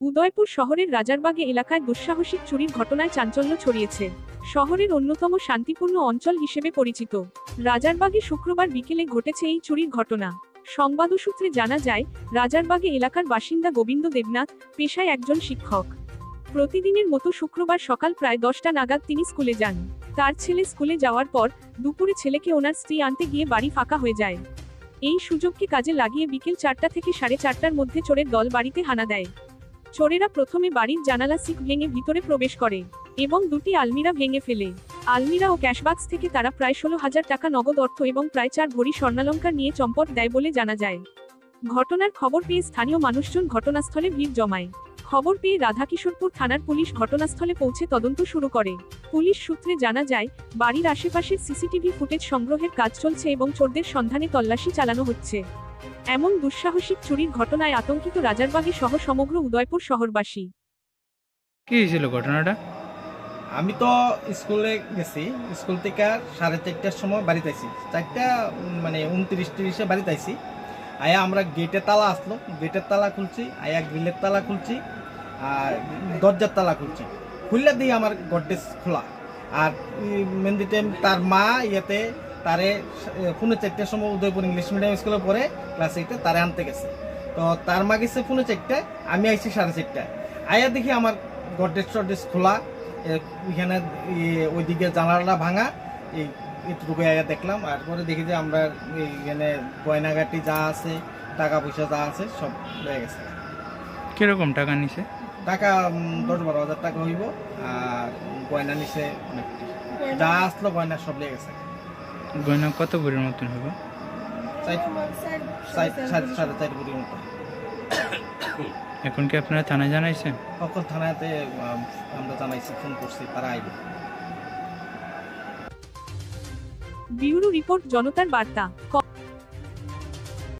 উদয়পুর শহরের রাজারবাগে এলাকায় দুঃসাহসিক চুরির ঘটনায় চাঞ্চল্য ছড়িয়েছে। শহরের অন্যতম শান্তিপূর্ণ অঞ্চল হিসেবে পরিচিত রাজারবাগে শুক্রবার বিকেলে ঘটেছে এই চুরির ঘটনা। সংবাদসূত্রে জানা যায়, রাজারবাগে এলাকার বাসিন্দা গোবিন্দ দেবনাথ পেশায় একজন শিক্ষক। প্রতিদিনের মতো শুক্রবার সকাল প্রায় 10টা নাগাদ তিনি স্কুলে যান। তার ছেলে স্কুলে যাওয়ার পর দুপুরে ছেলেকে ওনার স্ত্রী আনতে গিয়ে বাড়ি ফাঁকা হয়ে যায়। এই সুযোগকে কাজে লাগিয়ে বিকেল 4টা থেকে 4:30টার মধ্যে চোরের দল বাড়িতে হানা দেয়। চোরেরা প্রথমে বাড়ির জানালা সিক ভেঙে ভিতরে প্রবেশ করে এবং দুটি আলমিরা ভেঙে ফেলে। আলমিরা ও ক্যাশবাক্স থেকে তারা প্রায় 16,000 টাকা নগদ অর্থ এবং প্রায় 4 ভরি স্বর্ণালংকার নিয়ে চম্পট দেয় বলে জানা যায়। ঘটনার খবর পেয়ে স্থানীয় মানুষজন ঘটনাস্থলে ভিড় জমায়। খবর পেয়ে রাধাকিশোরপুর থানার পুলিশ ঘটনাস্থলে পৌঁছে তদন্ত শুরু করে। পুলিশ সূত্রে জানা যায়, বাড়ির আশেপাশের সিসিটিভি ফুটেজ সংগ্রহের কাজ চলছে এবং চোরদের সন্ধানে তল্লাশি চালানো হচ্ছে। এমন দুঃসাহসিক চুরির ঘটনায় আতঙ্কিত রাজারবাগে সহ সমগ্র উদয়পুর শহরবাসী। কি হয়েছিল ঘটনাটা? আমি তো স্কুলে গেছি, স্কুল থেকে 4:30টার সময় বাড়িতে আইছি। 4টা মানে 29-30-এ বাড়িতে আইছি। আয়া আমরা গেটের তালা আসলো, গেটের তালা খুলছি, আয়া গ্রিলের তালা খুলছি আর দরজার তালা খুলছি। খুললে দিয়ে আমার গডরেজ খোলা। আর মেহেন্দি টাইম তার মা ইয়েতে তারে 4:30টার সময় উদয়পুর ইংলিশ মিডিয়াম স্কুলে পড়ে ক্লাস 8-এ তারে আনতে গেছে। তো তার মা গেছে 4:30টায়, আমি আইছি 4:30টায়। আয়া দেখি আমার গডরেজ খোলা, এখানে ওইদিকে জানালাটা ভাঙা, এটুকু আয়া দেখলাম। আর পরে দেখি যে আমরা এখানে গয়নাগাটি যা আছে, টাকা পয়সা যা আছে সব রয়ে গেছে। কিরকম টাকা নিছে? টাকা 10-12 হাজার টাকা হইব। আর গয়না নিছে অনেক, যা আসলো গয়না সব লেগে গেছে। গয়না কত ভরির মতন হবে? 4.5 ভরির মতো। এখন কি আপনারা থানায় জানাইছেন? তখন থানাতে আমরা জানাইছি, ফোন করছি, তারা আইবে। ব্যুরো রিপোর্ট, জনতার বার্তা।